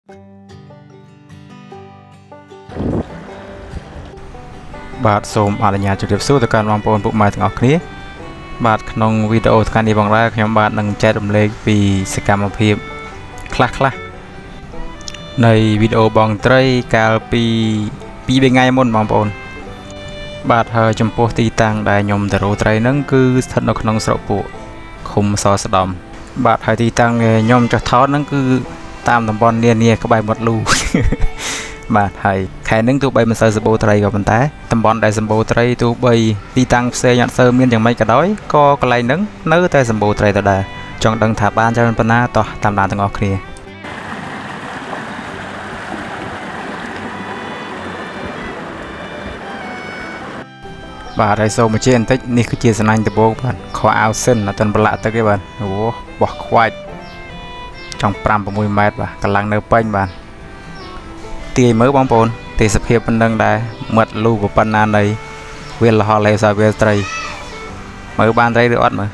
បាទសូមអនុញ្ញាតជម្រាបសួរទៅកាន់បងប្អូនពុកម៉ែទាំងអស់គ្នាបាទក្នុងវីដេអូថ្ងៃនេះផងដែរខ្ញុំបាទនឹងចែករំលែកពីសកម្មភាពខ្លះនៃវីដេអូបងត្រីកាលពី2ថ្ងៃមុនបងប្អូនបាទហើយចំពោះទីតាំងដែលខ្ញុំទៅរកត្រីហ្នឹងគឺស្ថិតនៅក្នុងស្រុកពួកឃុំសស្ដំបាទហើយទីតាំងខ្ញុំចុះថតហ្នឹងគឺតាមតំបន់នានាក្បែរមាត់លូ បាទហើយខែហ្នឹងទោះបីមិនសូវសម្បូរត្រីក៏ប៉ុន្តែតំបន់ដែលសម្បូរត្រីទោះបីទីតាំងផ្សេងអត់សូវមានយ៉ាងម៉េចក៏ដោយក៏កន្លែងហ្នឹងនៅតែសម្បូរត្រីដដែលចង់ដឹងថាបានច្រើនប៉ុណ្ណាតោះតាមដានទាំងអស់គ្នាបាទហើយសូមបញ្ជាក់បន្តិចនេះគឺជាសំណាញ់ដបូកបាទខោអាវសិនអត់ទាន់ប្រឡាក់ទឹកទេបាទអូបោះខ្វាច់ចង់5-6ម៉ែត្របាទកម្លាំងនៅពេញបាទទាយមើលបងប្អូនទេសភាពប៉ុណ្ណឹងដែរមាត់លូប៉ុណ្ណានៃវាលហលេសាវាត្រីមើលបានត្រីឬអត់មើល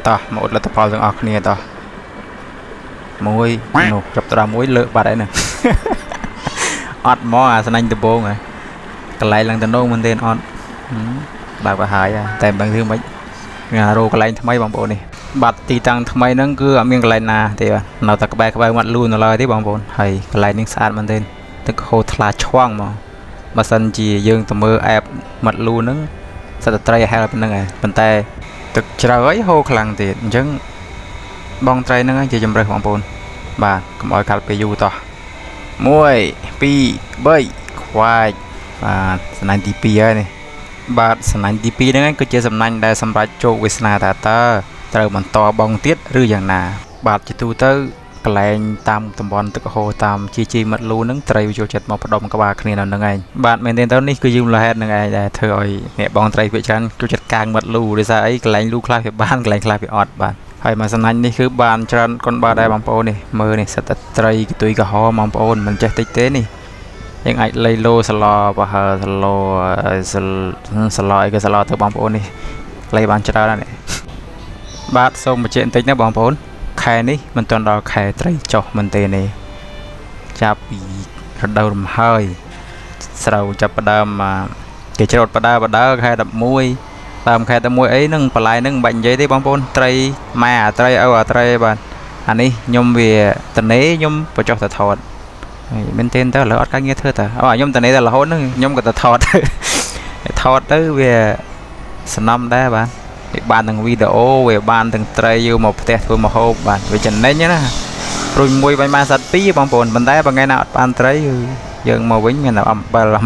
តោះមកអ៊ុតលទ្ធផលទាំងអស់គ្នាតោះមួយនោះចាប់ដល់មួយលើកបាត់ហើយណាអត់មកអាស្នាញ់ដំបងហើយកន្លែងឡើងតំណងមែនទេអត់បើក៏ហើយតែមិនដឹងធ្វើម៉េចរកកន្លែងថ្មីបងប្អូននេះបាត់ទីតាំងថ្មីហ្នឹងគឺអត់មានកន្លែងណាទេនៅតែក្បែរមាត់លូនៅឡើយទេបងប្អូនហើយកន្លែងនេះស្អាតមែនទេទឹកហូរថ្លាឆ្វង់មកបើសិនជាយើងទៅមើលអែបមាត់លូហ្នឹងសត្វត្រីហែលប៉ុណ្្នឹងឯងប៉ុន្តែទឹកជ្រៅហើយហូរខ្លាំងទៀតអញ្ចឹងបងត្រីហ្នឹងជាជំរើសបងប្អូនបាទកុំឲ្យកាត់ពេលយូរតោះ1 2 3ខ្វាច់បាទសំណាញ់ទី2ហើយនេះបាទសំណាញ់ទី2ហ្នឹងគឺជាសំណាញ់ដែលសម្រាប់ជោគវាសនាថាតើត្រូវបន្តបងទៀតឬយ៉ាងណាបាទជាទូទៅកន្លែងតាមតំបន់ទឹកហូរតាមជីមាត់លូហ្នឹងត្រីវាចូលចិត្តមកផ្ដុំក្បាលគ្នានៅហ្នឹងឯងបាទមែនទេទៅនេះគឺយូរលហេតុហ្នឹងឯងដែលធ្វើឲ្យអ្នកបងត្រីវាច្រើនចូលចិត្តកាងមាត់លូដោយសារអីកន្លែងលូខ្លះវាបានកន្លែងខ្លះវាអត់បាទហើយមកសំណាញ់នេះគឺបានច្រើនកុនបាទដែរបងប្អូននេះមើលនេះសិតតែត្រីកទុយក្រហមបងប្អូនមិនចេះតិចទេនេះយើងអាចលៃឡូសឡបើហើសឡសឡអីក៏សឡទៅបងប្អូននេះលៃបានច្រើនណាស់នេះបាទសូមបញ្ជាក់បន្តិចណាបងប្អូនខែនេះមិនទាន់ដល់ខែត្រីចុះមែនទេនេះចាប់ពីរដូវរំហើយស្រូវចាប់ផ្ដើមគេច្រូតបដើខែ11តាមខែតែមួយអីហ្នឹងបន្លែហ្នឹងមិនបាច់និយាយទេបងប្អូនត្រីម៉ែអាត្រីឪអាត្រីបាទអានេះខ្ញុំវាតនេខ្ញុំបញ្ចុះទៅថតមែនទេទៅឥឡូវអត់ការងារធ្វើតើខ្ញុំតនេតែរហូតហ្នឹងខ្ញុំក៏ទៅថតថតទៅវាសំណំដែរបាទវាបានទាំងវីដេអូវាបានទាំងត្រីយកមកផ្ទះធ្វើម្ហូបបាទវាចំណេញណាព្រួយមួយបាញ់បានសត្វពីរបងប្អូនប៉ុន្តែបើថ្ងៃណាអត់បានត្រីគឺយើងមកវិញមានតែអំបិលបា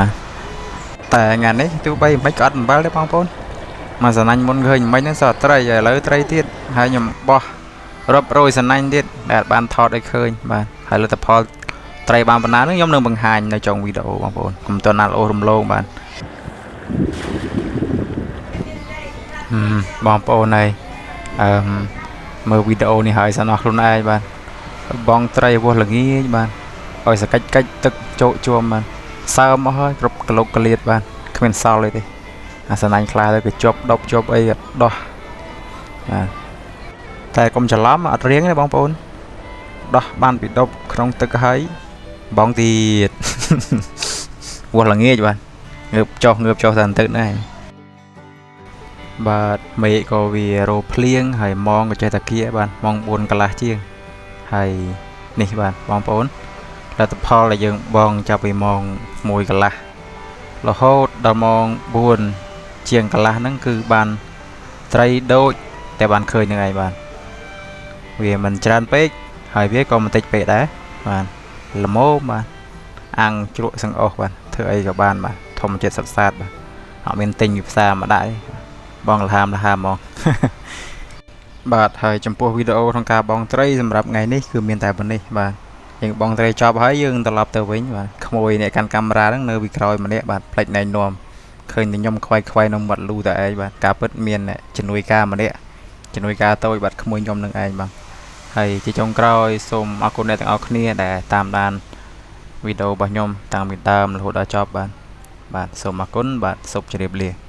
ទតែថ្ងៃនេះទោះបីមិនក៏អត់អំបិលទេបងប្អូនមកសំណាញ់មុនឃើញមិញហ្នឹងសត្វត្រីឥឡូវត្រីទៀតហើយខ្ញុំបោះរាប់រយសំណាញ់ទៀតដែលបានថតឲ្យឃើញបាទហើយលទ្ធផលត្រីបានប៉ុណ្ណាហ្នឹងខ្ញុំនឹងបង្ហាញនៅចុងវីដេអូបងប្អូនកុំតណាល់អូរំលងបាទបងប្អូនហើយមើលវីដេអូនេះហើយសំណោះខ្លួនឯងបាទបងត្រីវោះល្ងាចបាទឲ្យសកាច់ទឹកជោគជួមបាទសើមអស់ហើយគ្រប់កលុកកលៀតបាទគ្មានសល់ទេអាសំណាញ់ខ្លះទៅគេជាប់ដប់ជាប់អីដោះបាទតែកុំច្រឡំអត់រៀងទេបងប្អូនដោះបានពីដប់ក្នុងទឹកហើយបងទៀតវោះល្ងាចបាទងើបចុះតែបន្តិចដែរបាទមេឃក៏វារោភ្លៀងហើយម៉ងក៏ចេះតែគៀបាទម៉ង4កន្លះជាងហើយនេះបាទបងប្អូនលទ្ធផលដែលយើងបងចាប់ពីម៉ង1កន្លះរហូតដល់ម៉ង4ជាងកន្លះហ្នឹងគឺបានត្រីដូចតែបានឃើញនឹងឯងបាទវាមិនច្រើនពេកហើយវាក៏មិនតិចពេកដែរបាទល្មមបាទអាំងជ្រក់សង្អុសបាទធ្វើអីក៏បានបាទធម្មជាតិសុទ្ធសាធបាទអត់មានទិញពីផ្សារមកដាក់ទេបងលហាមហ្មងបាទហើយចំពោះវីដេអូក្នុងការបងត្រីសម្រាប់ថ្ងៃនេះគឺមានតែប៉ុណ្នេះបាទយើងបងត្រីចប់ហើយយើងត្រឡប់ទៅវិញបាទក្មួយអ្នកកាន់កាមេរ៉ាហ្នឹងនៅពីក្រោយម្នាក់បាទផ្លេចណែនាំឃើញតែខ្ញុំខ្វាយនៅមាត់លូតែឯងបាទការពិតមានជំនួយការម្នាក់ជំនួយការតូចបាទក្មួយខ្ញុំនឹងឯងបាទហើយជាចុងក្រោយសូមអរគុណអ្នកទាំងអស់គ្នាដែលតាមដាន វីដេអូរបស់ខ្ញុំតាំងពីដើមរហូតដល់ចប់បាទសូមអរគុណបាទសូមជម្រាបលា